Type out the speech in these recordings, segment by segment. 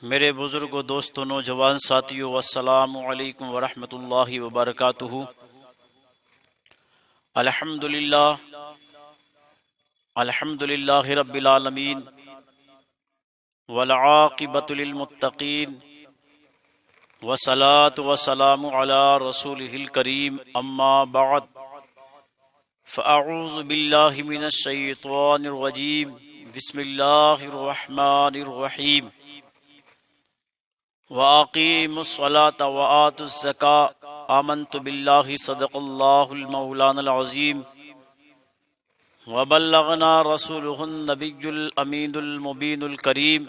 میرے بزرگوں، دوستوں، نوجوان ساتھیوں، السلام علیکم ورحمۃ اللہ وبرکاتہ۔ الحمد للہ رب العالمین، والعاقبۃ للمتقین، والصلاۃ والسلام علی رسولہ الکریم، اما بعد فاعوذ باللہ من الشیطان الرجیم، بسم اللہ الرحمن الرحیم۔ وَأَقِيمُوا الصَّلَاةَ وَآتُوا الزَّكَاةَ آمَنْتُ بِاللَّهِ صدق اللہ المولانا العظیم وبلغنا رسوله النبی الامین المبین الکریم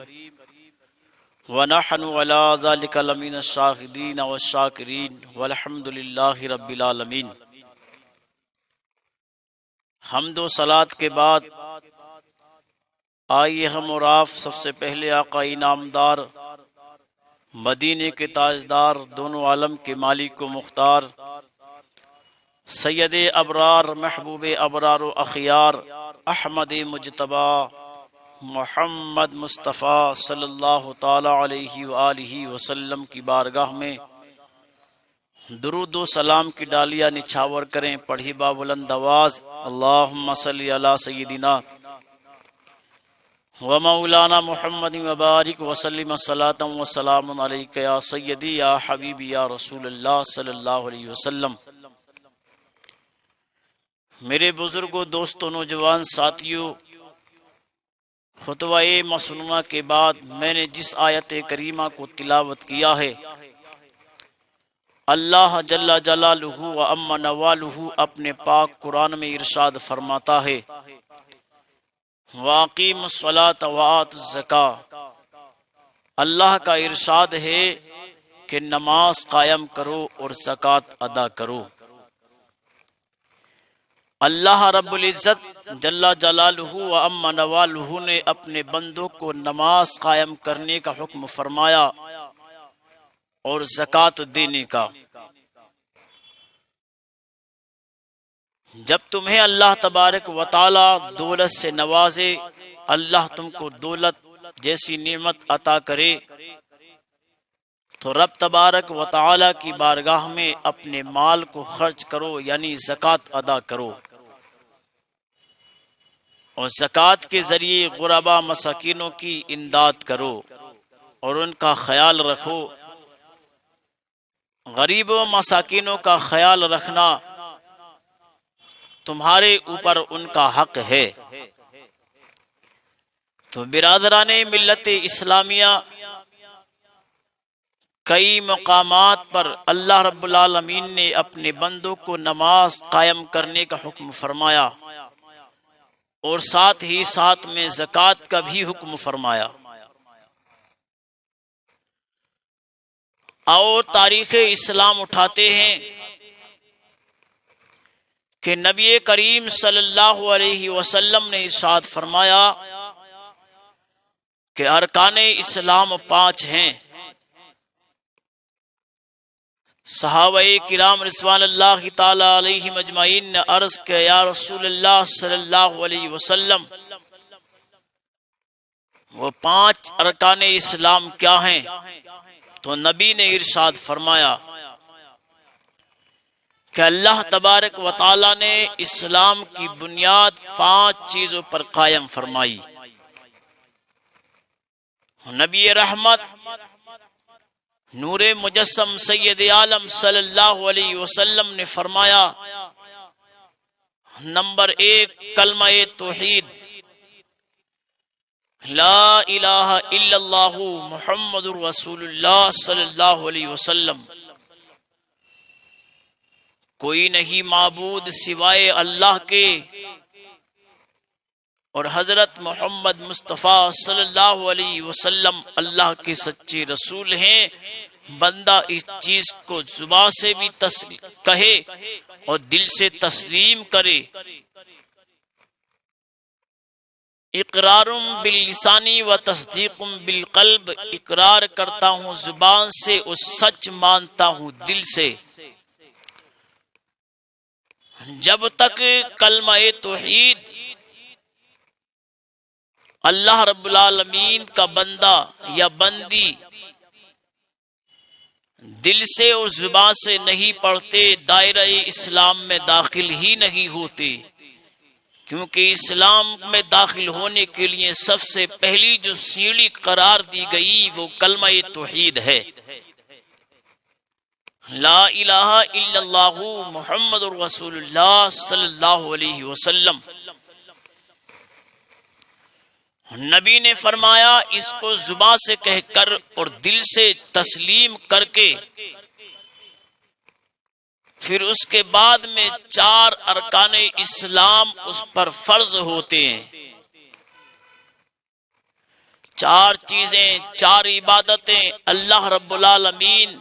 ونحن على ذلك لمن الشاہدین والشاکرین والحمد للہ رب العالمین۔ حمد و صلاۃ کے بعد آئیے ہم اور آپ سب سے پہلے آقا انعامدار، مدینے کے تاجدار، دونوں عالم کے مالک و مختار، سید ابرار، محبوب ابرار و اخیار، احمد مجتبی محمد مصطفیٰ صلی اللہ تعالی علیہ وآلہ وسلم کی بارگاہ میں درود و سلام کی ڈالیاں نچھاور کریں۔ پڑھی بابلند آواز، اللہم صلی علی سیدنا ومولانا محمد وبارک وسلم صلاۃ وسلام علیک یا سیدی یا حبیبی یا رسول اللہ صلی اللہ علیہ وسلم۔ میرے بزرگوں، دوستوں، نوجوان ساتھیوں، خطبہ مسنونہ کے بعد میں نے جس آیت کریمہ کو تلاوت کیا ہے، اللہ جل جلالہ و عم نوالہ اپنے پاک قرآن میں ارشاد فرماتا ہے، وَأَقِيمُوا الصَّلَاةَ وَآتُوا الزَّكَاةَ۔ اللہ کا ارشاد ہے کہ نماز قائم کرو اور زکوٰۃ ادا کرو۔ اللہ رب العزت جل جلالہ و عم نوالہ نے اپنے بندوں کو نماز قائم کرنے کا حکم فرمایا اور زکوٰۃ دینے کا۔ جب تمہیں اللہ تبارک و تعالی دولت سے نوازے، اللہ تم کو دولت جیسی نعمت عطا کرے، تو رب تبارک و تعالی کی بارگاہ میں اپنے مال کو خرچ کرو، یعنی زکوٰۃ ادا کرو، اور زکوٰۃ کے ذریعے غربا مساکینوں کی امداد کرو اور ان کا خیال رکھو۔ غریبوں مساکینوں کا خیال رکھنا تمہارے اوپر ان کا حق ہے۔ تو برادران ملت اسلامیہ، کئی مقامات پر اللہ رب العالمین نے اپنے بندوں کو نماز قائم کرنے کا حکم فرمایا اور ساتھ ہی ساتھ میں زکوٰۃ کا بھی حکم فرمایا۔ اور تاریخ اسلام اٹھاتے ہیں کہ نبی کریم صلی اللہ علیہ وسلم نے ارشاد فرمایا کہ ارکان اسلام 5 ہیں۔ صحابہ کرام رضوان اللہ تعالی علیہم اجمعین نے عرض کیا، یا رسول اللہ صلی اللہ علیہ وسلم، وہ 5 ارکان اسلام کیا ہیں؟ تو نبی نے ارشاد فرمایا کہ اللہ تبارک و تعالی نے اسلام کی بنیاد 5 چیزوں پر قائم فرمائی۔ نبی رحمت، نور مجسم سید عالم صلی اللہ علیہ وسلم نے فرمایا، نمبر 1 کلمہ توحید، لا الہ الا اللہ محمد رسول اللہ صلی اللہ علیہ وسلم، کوئی نہیں معبود سوائے اللہ کے، اور حضرت محمد مصطفیٰ صلی اللہ علیہ وسلم اللہ کے سچے رسول ہیں۔ بندہ اس چیز کو زبان سے بھی کہے اور دل سے تسلیم کرے۔ اقرار باللسانی و تصدیق بالقلب، اقرار کرتا ہوں زبان سے اور سچ مانتا ہوں دل سے۔ جب تک کلمہ توحید اللہ رب العالمین کا بندہ یا بندی دل سے اور زبان سے نہیں پڑھتے دائرہ اسلام میں داخل ہی نہیں ہوتے، کیونکہ اسلام میں داخل ہونے کے لیے سب سے پہلی جو سیڑھی قرار دی گئی وہ کلمہ توحید ہے، لا الہ الا اللہ محمد رسول اللہ صلی اللہ علیہ وسلم۔ نبی نے فرمایا اس کو زبان سے کہہ کر اور دل سے تسلیم کر کے پھر اس کے بعد میں 4 ارکان اسلام اس پر فرض ہوتے ہیں۔ 4 چیزیں، 4 عبادتیں اللہ رب العالمین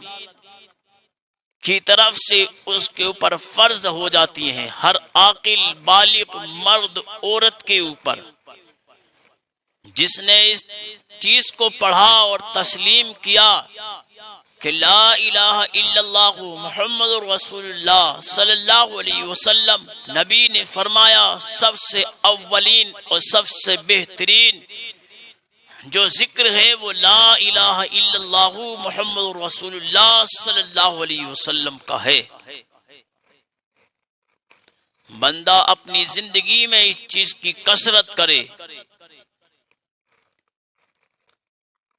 کی طرف سے اس کے اوپر فرض ہو جاتی ہیں، ہر عاقل بالغ مرد عورت کے اوپر۔ جس نے اس چیز کو پڑھا اور تسلیم کیا کہ لا الہ الا اللہ محمد رسول اللہ صلی اللہ علیہ وسلم، نبی نے فرمایا سب سے اولین اور سب سے بہترین جو ذکر ہے وہ لا الہ الا اللہ محمد رسول اللہ صلی اللہ علیہ وسلم کا ہے۔ بندہ اپنی زندگی میں اس چیز کی کثرت کرے،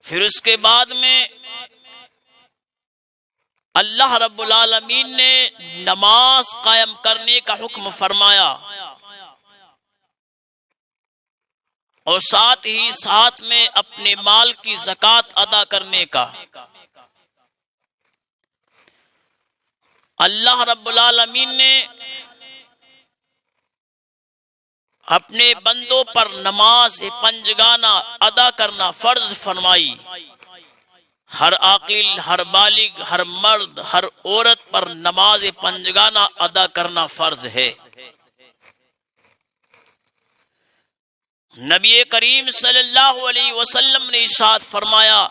پھر اس کے بعد میں اللہ رب العالمین نے نماز قائم کرنے کا حکم فرمایا، اور ساتھ ہی ساتھ میں اپنے مال کی زکوٰۃ ادا کرنے کا۔ اللہ رب العالمین نے اپنے بندوں پر نماز پنجگانہ ادا کرنا فرض فرمائی۔ ہر عاقل، ہر بالغ، ہر مرد، ہر عورت پر نماز پنجگانہ ادا کرنا فرض ہے۔ نبی کریم صلی اللہ علیہ وسلم نے ارشاد فرمایا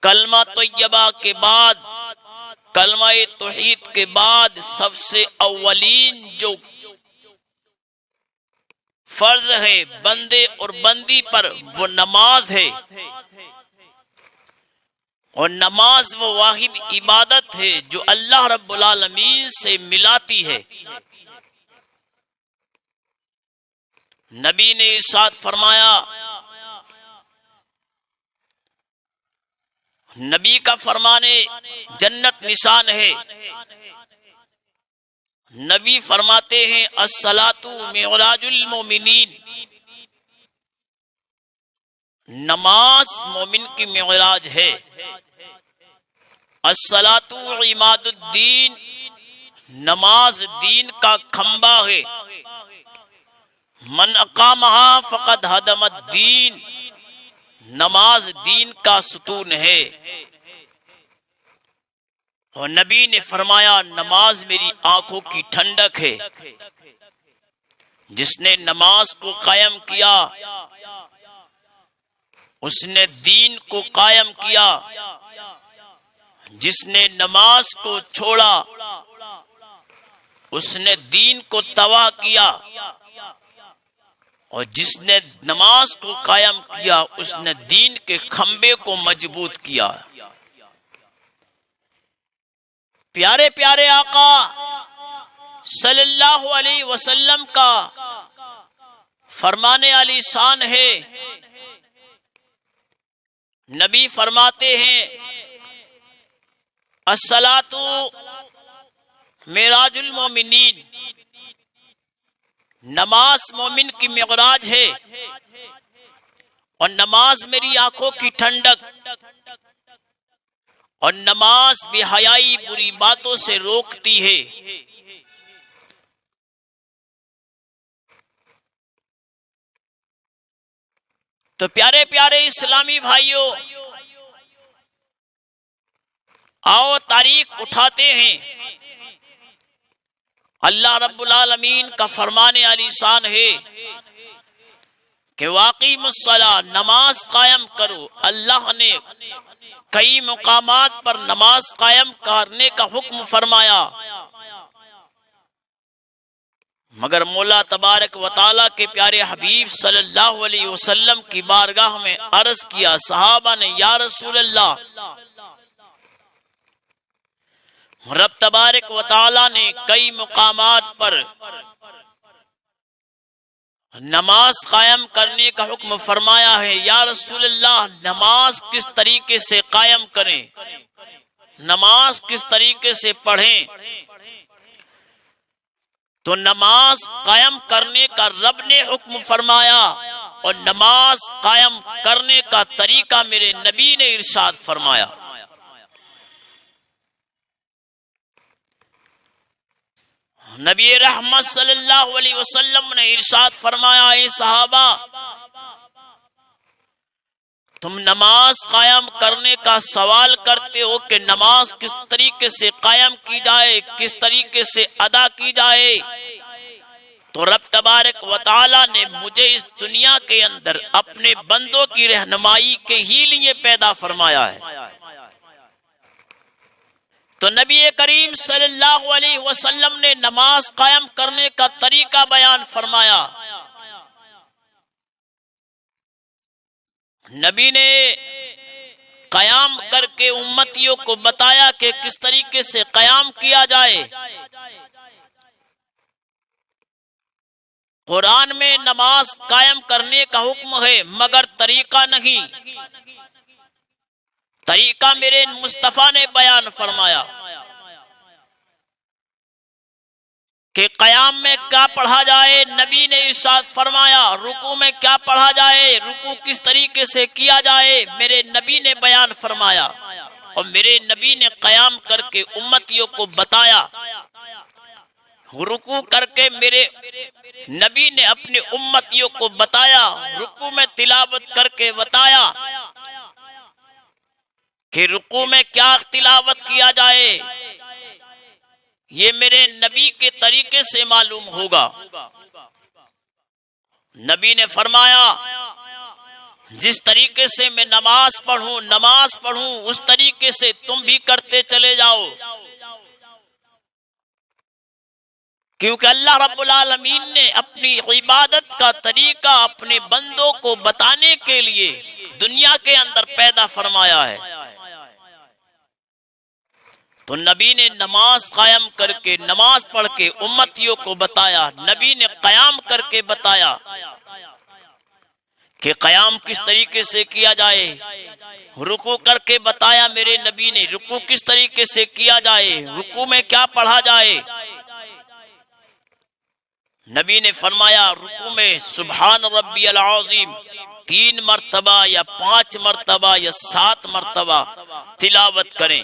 کلمہ طیبہ کے بعد، کلمہ توحید کے بعد سب سے اولین جو فرض ہے بندے اور بندی پر وہ نماز ہے، اور نماز وہ واحد عبادت ہے جو اللہ رب العالمین سے ملاتی ہے۔ نبی نے ارشاد فرمایا، نبی کا فرمانے جنت نشان ہے۔ نبی فرماتے ہیں الصلاۃ معراج المومنین، نماز مومن کی معراج ہے۔ الصلاۃ عماد الدین، نماز دین کا کھمبا ہے۔ من اقامہا فقد ہدم الدین، نماز دین کا ستون ہے۔ اور نبی نے فرمایا نماز میری آنکھوں کی ٹھنڈک ہے۔ جس نے نماز کو قائم کیا اس نے دین کو قائم کیا، جس نے نماز کو چھوڑا اس نے دین کو تباہ کیا، اور جس نے نماز کو قائم کیا اس نے دین کے کھمبے کو مضبوط کیا۔ پیارے پیارے آقا صلی اللہ علیہ وسلم کا فرمانے علی شان ہے، نبی فرماتے ہیں الصلاۃ معراج المومنین، نماز مومن کی معراج ہے، اور نماز میری آنکھوں کی ٹھنڈک، اور نماز بے حیائی بری باتوں سے روکتی ہے۔ تو پیارے پیارے اسلامی بھائیوں، آؤ تاریخ اٹھاتے ہیں۔ اللہ رب العالمین کا فرمانے علی شان ہے کہ واقیم الصلاۃ، نماز قائم کرو۔ اللہ نے کئی مقامات پر نماز قائم کرنے کا حکم فرمایا۔ مگر مولا تبارک و تعالیٰ کے پیارے حبیب صلی اللہ علیہ وسلم کی بارگاہ میں عرض کیا، صحابہ نے یا رسول اللہ، رب تبارک و تعالیٰ نے کئی مقامات پر نماز قائم کرنے کا حکم فرمایا ہے، یا رسول اللہ نماز کس طریقے سے قائم کریں، نماز کس طریقے سے پڑھیں؟ تو نماز قائم کرنے کا رب نے حکم فرمایا، اور نماز قائم کرنے کا طریقہ میرے نبی نے ارشاد فرمایا۔ نبی رحمت صلی اللہ علیہ وسلم نے ارشاد فرمایا، اے صحابہ، تم نماز قائم کرنے کا سوال کرتے ہو کہ نماز کس طریقے سے قائم کی جائے، کس طریقے سے ادا کی جائے، تو رب تبارک و تعالی نے مجھے اس دنیا کے اندر اپنے بندوں کی رہنمائی کے ہی لیے پیدا فرمایا ہے۔ تو نبی کریم صلی اللہ علیہ وسلم نے نماز قائم کرنے کا طریقہ بیان فرمایا۔ نبی نے قیام کر کے امتیوں کو بتایا کہ کس طریقے سے قیام کیا جائے۔ قرآن میں نماز قائم کرنے کا حکم ہے، مگر طریقہ نہیں۔ طریقہ میرے مصطفیٰ نے بیان فرمایا کہ قیام میں کیا پڑھا جائے، نبی نے ارشاد فرمایا۔ رکوع میں کیا پڑھا جائے، رکوع کس طریقے سے کیا جائے، میرے نبی نے بیان فرمایا، اور میرے نبی نے قیام کر کے امتیوں کو بتایا۔ رکوع کر کے میرے نبی نے اپنے امتیوں کو بتایا، رکوع میں تلاوت کر کے بتایا کہ رکوع میں کیا تلاوت کیا جائے، یہ میرے نبی کے طریقے سے معلوم ہوگا۔ نبی نے فرمایا جس طریقے سے میں نماز پڑھوں اس طریقے سے تم بھی کرتے چلے جاؤ، کیونکہ اللہ رب العالمین نے اپنی عبادت کا طریقہ اپنے بندوں کو بتانے کے لیے دنیا کے اندر پیدا فرمایا ہے۔ تو نبی نے نماز قائم کر کے، نماز پڑھ کے امتیوں کو بتایا، نبی نے قیام کر کے بتایا کہ قیام کس طریقے سے کیا جائے، رکوع کر کے بتایا میرے نبی نے رکوع کس طریقے سے کیا جائے، رکوع میں کیا پڑھا جائے۔ نبی نے فرمایا رکوع میں سبحان ربی العظیم 3 مرتبہ یا 5 مرتبہ یا 7 مرتبہ تلاوت کریں۔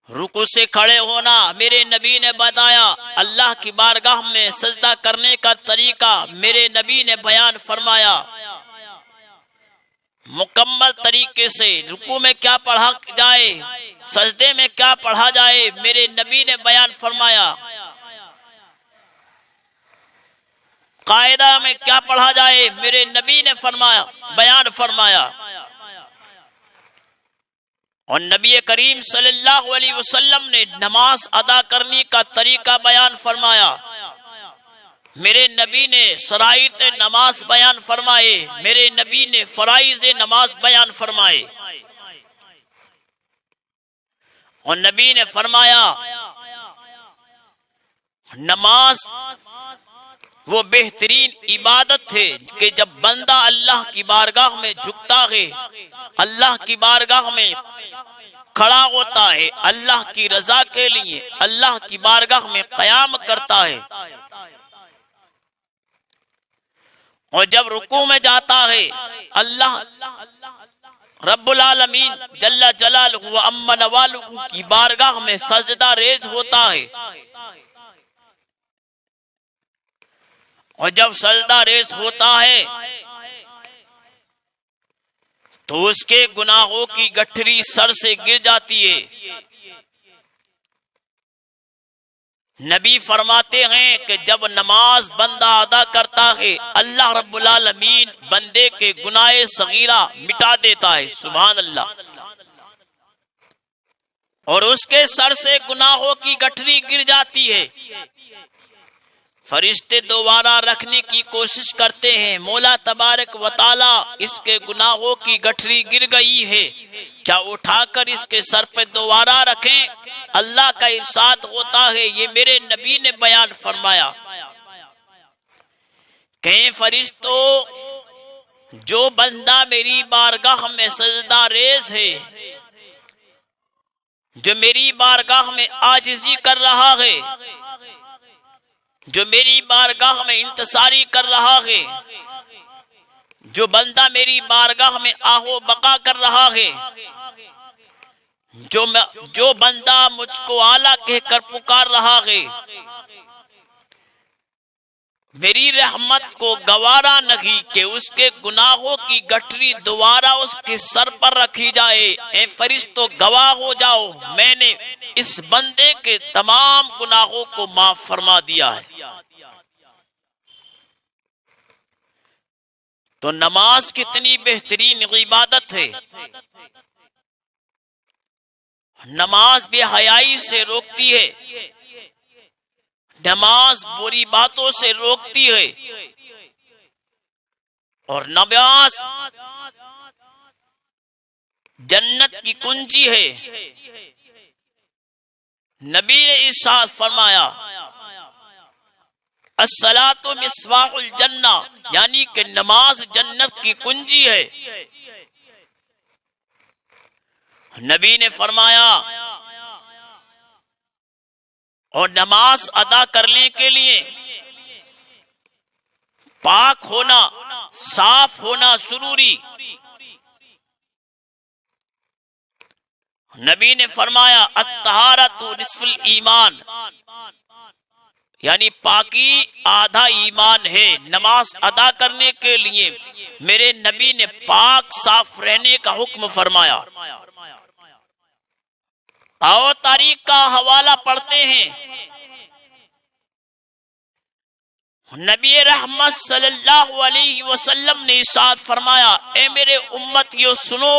رکوع سے کھڑے ہونا میرے نبی نے بتایا، اللہ کی بارگاہ میں سجدہ کرنے کا طریقہ میرے نبی نے بیان فرمایا۔ مکمل طریقے سے رکوع میں کیا پڑھا جائے، سجدے میں کیا پڑھا جائے، میرے نبی نے بیان فرمایا۔ قاعدہ میں کیا پڑھا جائے، میرے نبی نے فرمایا، بیان فرمایا۔ اور نبی کریم صلی اللہ علیہ وسلم نے نماز ادا کرنے کا طریقہ بیان فرمایا۔ میرے نبی نے شرائط نماز بیان فرمائے، میرے نبی نے فرائض نماز بیان فرمائے، اور نبی نے فرمایا نماز وہ بہترین عبادت ہے کہ جب بندہ اللہ کی بارگاہ میں جھکتا ہے، اللہ کی بارگاہ میں کھڑا ہوتا ہے، اللہ کی رضا کے لیے اللہ کی بارگاہ میں قیام کرتا ہے، اور جب رکوع میں جاتا ہے اللہ رب العالمین جل جلالہ و عم نوالہ کی بارگاہ میں سجدہ ریز ہوتا ہے، اور جب سجدہ ریز ہوتا ہے تو اس کے گناہوں کی گٹھری سر سے گر جاتی ہے۔ نبی فرماتے ہیں کہ جب نماز بندہ ادا کرتا ہے اللہ رب العالمین بندے کے گناہ صغیرہ مٹا دیتا ہے، سبحان اللہ، اور اس کے سر سے گناہوں کی گٹھری گر جاتی ہے۔ فرشتے دوبارہ رکھنے کی کوشش کرتے ہیں، مولا تبارک و تعالی اس کے گناہوں کی گٹھری گر گئی ہے، کیا اٹھا کر اس کے سر پہ دوبارہ رکھیں؟ اللہ کا ارشاد ہوتا ہے، یہ میرے نبی نے بیان فرمایا کہ فرشتوں، جو بندہ میری بارگاہ میں سجدہ ریز ہے، جو میری بارگاہ میں عاجزی کر رہا ہے، جو میری بارگاہ میں انتصاری کر رہا ہے، جو بندہ میری بارگاہ میں آہو بقا کر رہا ہے، جو بندہ مجھ کو اعلیٰ کہہ کر پکار رہا ہے، میری رحمت کو گوارا نہیں کہ اس کے گناہوں کی گٹھری دوبارہ اس کے سر پر رکھی جائے۔ اے فرشتوں گواہ ہو جاؤ، میں نے اس بندے کے تمام گناہوں کو معاف فرما دیا ہے۔ تو نماز کتنی بہترین عبادت ہے۔ نماز بے حیائی سے روکتی ہے، نماز بری باتوں سے روکتی ہے، اور نماز جنت کی کنجی ہے۔ نبی نے ارشاد فرمایا، الصلاۃ مصباح الجنہ، یعنی کہ نماز جنت کی کنجی ہے۔ نبی نے فرمایا، اور نماز ادا کرنے کے لیے پاک ہونا، صاف ہونا ضروری۔ نبی نے فرمایا، الطہارۃ نصف الایمان، یعنی پاکی آدھا ایمان ہے۔ نماز ادا کرنے کے لیے میرے نبی نے پاک صاف رہنے کا حکم فرمایا۔ آؤ تاریخ کا حوالہ پڑھتے ہیں۔ نبی رحمت صلی اللہ علیہ وسلم نے ارشاد فرمایا، اے میرے امتیوں سنو،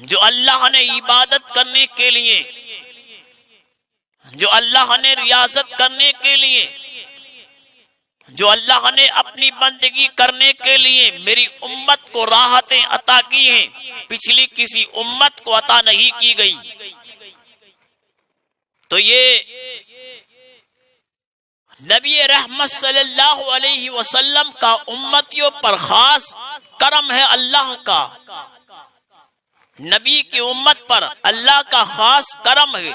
جو اللہ نے عبادت کرنے کے لیے، جو اللہ نے ریاضت کرنے کے لیے، جو اللہ نے اپنی بندگی کرنے کے لیے میری امت کو راحتیں عطا کی ہیں، پچھلی کسی امت کو عطا نہیں کی گئی۔ تو یہ نبی رحمت صلی اللہ علیہ وسلم کا امتیوں پر خاص کرم ہے اللہ کا، نبی کی امت پر اللہ کا خاص کرم ہے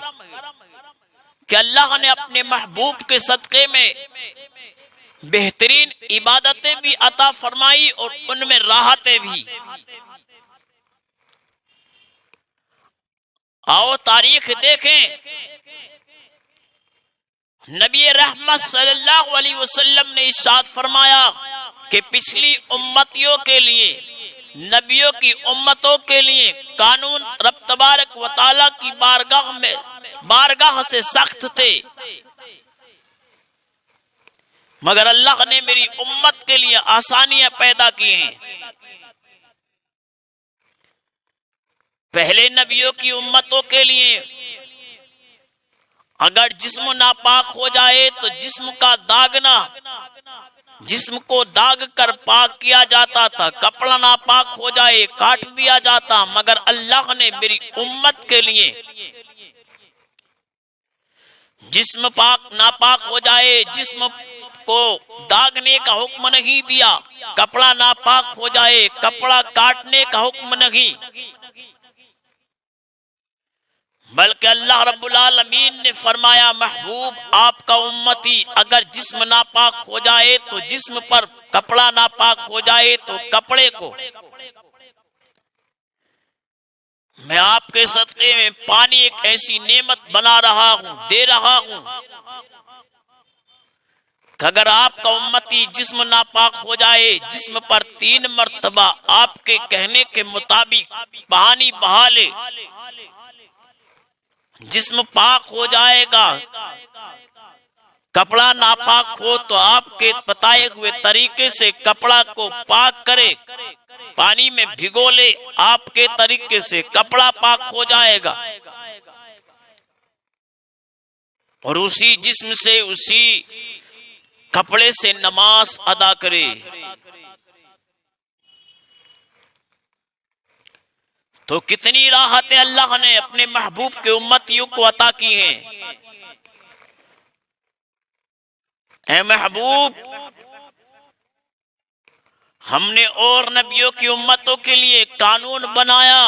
کہ اللہ نے اپنے محبوب کے صدقے میں بہترین عبادتیں بھی عطا فرمائی اور ان میں راحتیں بھی۔ آؤ تاریخ دیکھیں، نبی رحمت صلی اللہ علیہ وسلم نے ارشاد فرمایا کہ پچھلی امتیوں کے لیے، نبیوں کی امتوں کے لیے قانون رب تبارک و تعالیٰ کی بارگاہ سے سخت تھے، مگر اللہ نے میری امت کے لیے آسانیاں پیدا کی ہیں۔ پہلے نبیوں کی امتوں کے لیے اگر جسم ناپاک ہو جائے تو جسم کا داغنا، جسم کو داغ کر پاک کیا جاتا تھا، کپڑا ناپاک ہو جائے کاٹ دیا جاتا، مگر اللہ نے میری امت کے لیے جسم ناپاک ہو جائے، جسم کو داغنے کا حکم نہیں دیا، کپڑا ناپاک ہو جائے کپڑا کاٹنے کا حکم نہیں، بلکہ اللہ رب العالمین نے فرمایا، محبوب آپ کا امتی اگر جسم ناپاک ہو جائے تو جسم پر، کپڑا ناپاک ہو جائے تو کپڑے کو میں آپ کے صدقے میں پانی ایک ایسی نعمت بنا رہا ہوں، دے رہا ہوں کہ اگر آپ کا امتی جسم ناپاک ہو جائے، جسم پر 3 مرتبہ آپ کے کہنے کے مطابق پانی بہا لے، جسم پاک ہو جائے گا۔ کپڑا ناپاک ہو تو آپ کے بتائے ہوئے طریقے سے کپڑا کو پاک کرے، پانی میں بھگو لے، آپ کے طریقے سے کپڑا پاک ہو جائے گا۔ اور اسی جسم سے اسی کپڑے سے نماز ادا کرے۔ تو کتنی راحتیں اللہ نے اپنے محبوب کے امتیوں کو عطا کی ہیں۔ اے محبوب، ہم نے اور نبیوں کی امتوں کے لیے قانون بنایا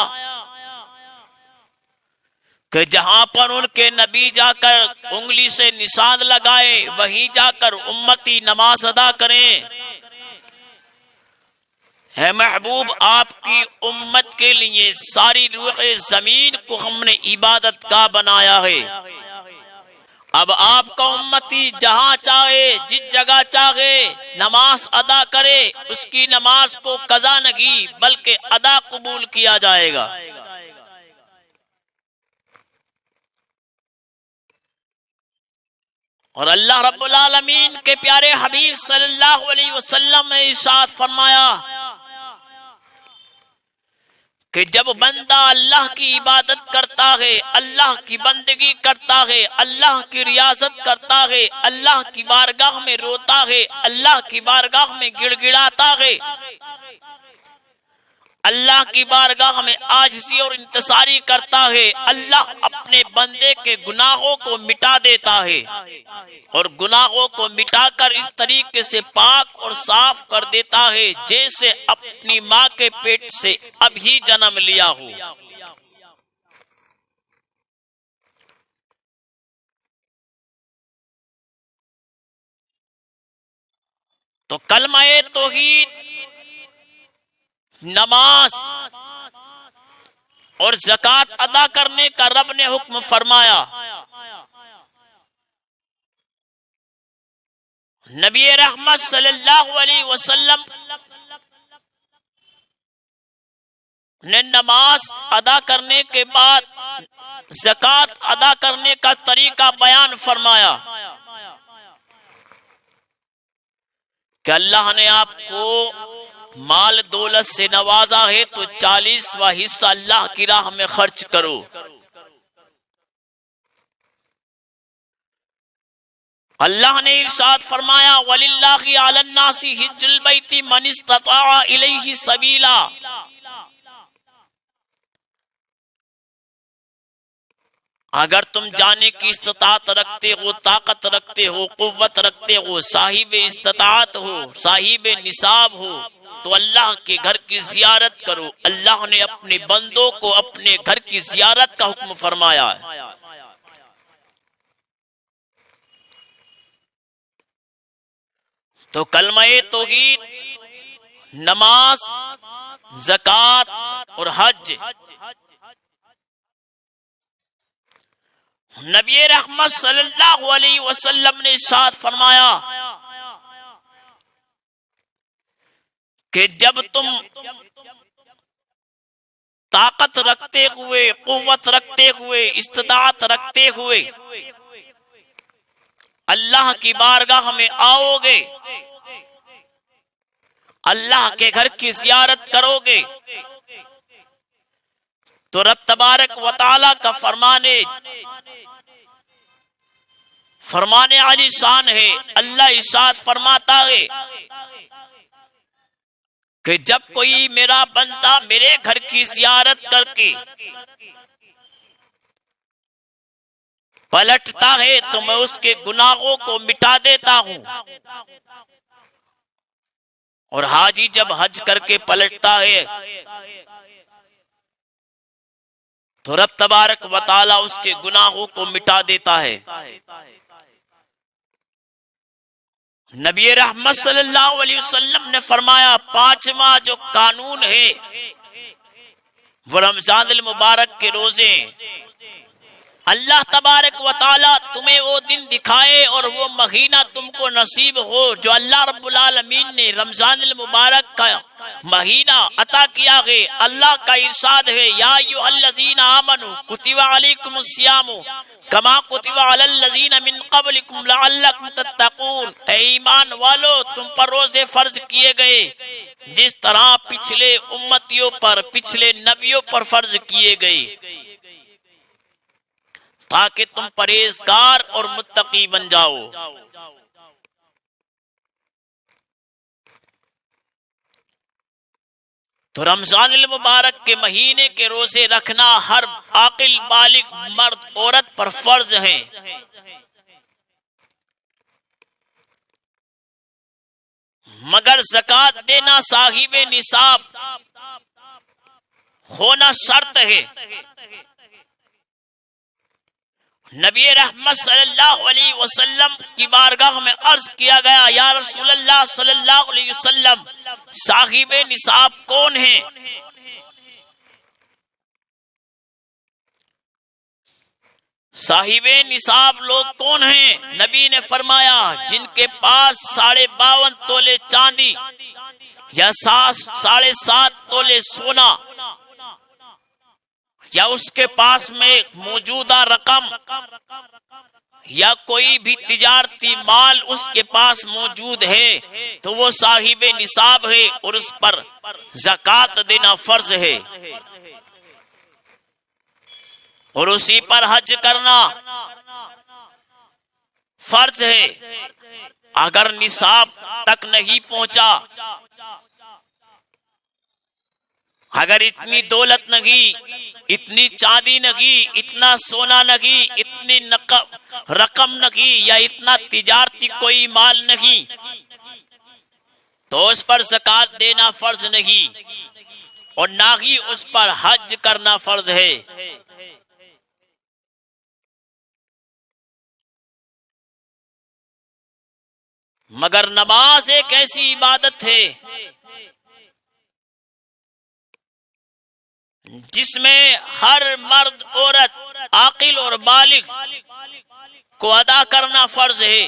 کہ جہاں پر ان کے نبی جا کر انگلی سے نشان لگائے وہیں جا کر امتی نماز ادا کریں۔ اے محبوب، آپ کی امت کے لیے ساری روح زمین کو ہم نے عبادت گاہ بنایا ہے۔ اب آپ کا امتی جہاں چاہے جس جگہ چاہے نماز ادا کرے، اس کی نماز کو قضا نہیں بلکہ ادا قبول کیا جائے گا۔ اور اللہ رب العالمین کے پیارے حبیب صلی اللہ علیہ وسلم نے ارشاد فرمایا کہ جب بندہ اللہ کی عبادت کرتا ہے، اللہ کی بندگی کرتا ہے، اللہ کی ریاضت کرتا ہے، اللہ کی بارگاہ میں روتا ہے، اللہ کی بارگاہ میں گڑ گڑاتا ہے، اللہ کی بارگاہ میں عاجزی اور انکساری کرتا ہے، اللہ اپنے بندے کے گناہوں کو مٹا دیتا ہے، اور گناہوں کو مٹا کر اس طریقے سے پاک اور صاف کر دیتا ہے جیسے اپنی ماں کے پیٹ سے ابھی جنم لیا ہو۔ تو کلمہ توحید، نماز اور زکوٰۃ ادا کرنے کا رب نے حکم فرمایا۔ نبی رحمت صلی اللہ علیہ وسلم نے نماز ادا کرنے کے بعد زکوٰۃ ادا کرنے کا طریقہ بیان فرمایا کہ اللہ نے آپ کو مال دولت سے نوازا ہے تو 40واں حصہ اللہ کی راہ میں خرچ کرو۔ اللہ نے ارشاد فرمایا وَلِلَّهِ عَلَى النَّاسِ حِجُّ الْبَيْتِ مَنِ اسْتَطَاعَ إِلَيْهِ سَبِيلًا۔ اگر تم جانے کی استطاعت رکھتے ہو، طاقت رکھتے ہو، قوت رکھتے ہو، صاحب استطاعت ہو، صاحب نصاب ہو، تو اللہ کے گھر کی زیارت کرو۔ اللہ نے اپنے بندوں کو اپنے گھر کی زیارت کا حکم فرمایا ہے۔ تو کلمہ توحید، نماز، زکوٰۃ اور حج، نبی رحمت صلی اللہ علیہ وسلم نے ارشاد فرمایا کہ جب تم طاقت رکھتے ہوئے، قوت رکھتے ہوئے، استطاعت رکھتے ہوئے اللہ کی بارگاہ میں آؤ گے، اللہ کے گھر کی زیارت کرو گے، تو رب تبارک و تعالی کا فرمانے عالی شان ہے۔ اللہ ارشاد فرماتا ہے کہ جب کوئی میرا بندہ میرے گھر کی زیارت کر کے پلٹتا ہے تو میں اس کے گناہوں کو مٹا دیتا ہوں، اور حاجی جب حج کر کے پلٹتا ہے تو رب تبارک و تعالی اس کے گناہوں کو مٹا دیتا ہے۔ نبی رحمت صلی اللہ علیہ وسلم نے فرمایا 5واں جو قانون ہے وہ رمضان المبارک کے روزے۔ اللہ تبارک و تعالی تمہیں وہ دن دکھائے اور وہ مہینہ تم کو نصیب ہو جو اللہ رب العالمین نے رمضان المبارک کا مہینہ عطا کیا ہے۔ اللہ کا ارشاد ہے یا ایھا الذین آمنوا کتب علیکم الصیام کما کتب علی الذین من قبلکم لعلکم تتقون۔ اے ایمان والو، تم پر روزے فرض کیے گئے جس طرح پچھلے امتیوں پر، پچھلے نبیوں پر فرض کیے گئے تاکہ تم پرہیزگار اور متقی بن جاؤ۔ تو رمضان المبارک کے مہینے کے روزے رکھنا ہر عاقل بالغ مرد عورت پر فرض ہے۔ مگر زکوٰۃ دینا صاحب نصاب ہونا شرط ہے۔ نبی رحمت صلی اللہ علیہ وسلم کی بارگاہ میں عرض کیا گیا، یا رسول اللہ صلی اللہ علیہ وسلم، صاحب نصاب کون ہیں؟ صاحب نصاب لوگ کون ہیں؟ نبی نے فرمایا، جن کے پاس 52.5 تولے چاندی یا 7.5 تولے سونا یا اس کے پاس میں موجودہ رقم یا کوئی بھی تجارتی مال اس کے پاس موجود ہے تو وہ صاحب نصاب ہے اور اس پر زکوٰۃ دینا فرض ہے، اور اسی پر حج کرنا فرض ہے۔ اگر نصاب تک نہیں پہنچا، اگر اتنی دولت نہیں، اتنی چاندی نہیں، اتنا سونا نہیں، اتنی رقم نہیں، یا اتنا تجارتی کوئی مال نہیں، تو اس پر زکوٰۃ دینا فرض نہیں، اور نہ ہی اس پر حج کرنا فرض ہے۔ مگر نماز ایک ایسی عبادت ہے جس میں ہر مرد عورت عاقل اور بالغ کو ادا کرنا فرض ہے،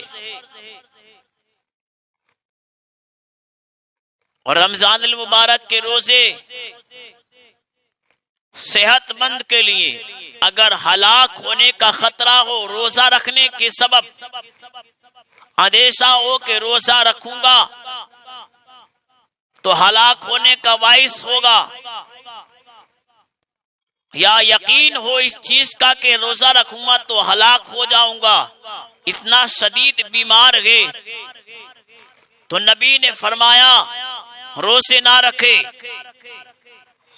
اور رمضان المبارک کے روزے صحت مند کے لیے اگر ہلاک ہونے کا خطرہ ہو، روزہ رکھنے کے سبب اندیشہ ہو کہ روزہ رکھوں گا تو ہلاک ہونے کا باعث ہوگا، یا یقین ہو اس چیز کا کہ روزہ رکھوں گا تو ہلاک ہو جاؤں گا، اتنا شدید بیمار ہے، تو نبی نے فرمایا روزے نہ رکھے،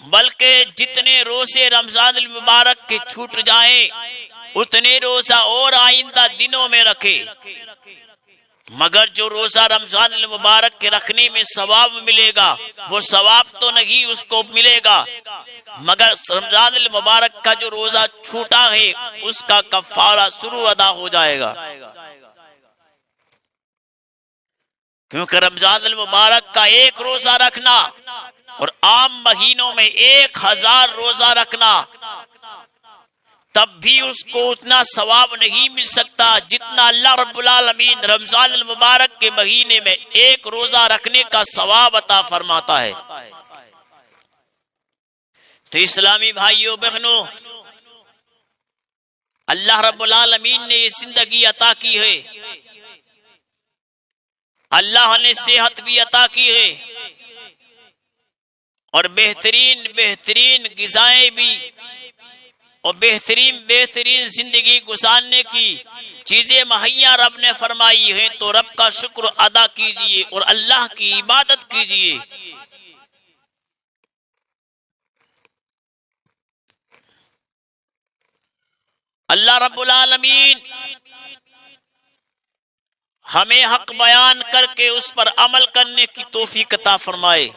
بلکہ جتنے روزے رمضان المبارک کے چھوٹ جائیں اتنے روزہ اور آئندہ دنوں میں رکھے۔ مگر جو روزہ رمضان المبارک کے رکھنے میں ثواب ملے گا وہ ثواب تو نہیں اس کو ملے گا، مگر رمضان المبارک کا جو روزہ چھوٹا ہے اس کا کفارہ ضرور ادا ہو جائے گا، کیونکہ رمضان المبارک کا ایک روزہ رکھنا اور عام مہینوں میں 1000 روزہ رکھنا تب بھی اس کو اتنا ثواب نہیں مل سکتا جتنا اللہ رب العالمین رمضان المبارک کے مہینے میں ایک روزہ رکھنے کا ثواب عطا فرماتا ہے۔ تو اسلامی بھائیوں بہنوں، اللہ رب العالمین نے یہ زندگی عطا کی ہے، اللہ نے صحت بھی عطا کی ہے، اور بہترین غذائیں بھی اور بہترین زندگی گزارنے کی چیزیں مہیا رب نے فرمائی ہیں، تو رب کا شکر ادا کیجئے اور اللہ کی عبادت کیجئے۔ اللہ رب العالمین ہمیں حق بیان کر کے اس پر عمل کرنے کی توفیق عطا فرمائے۔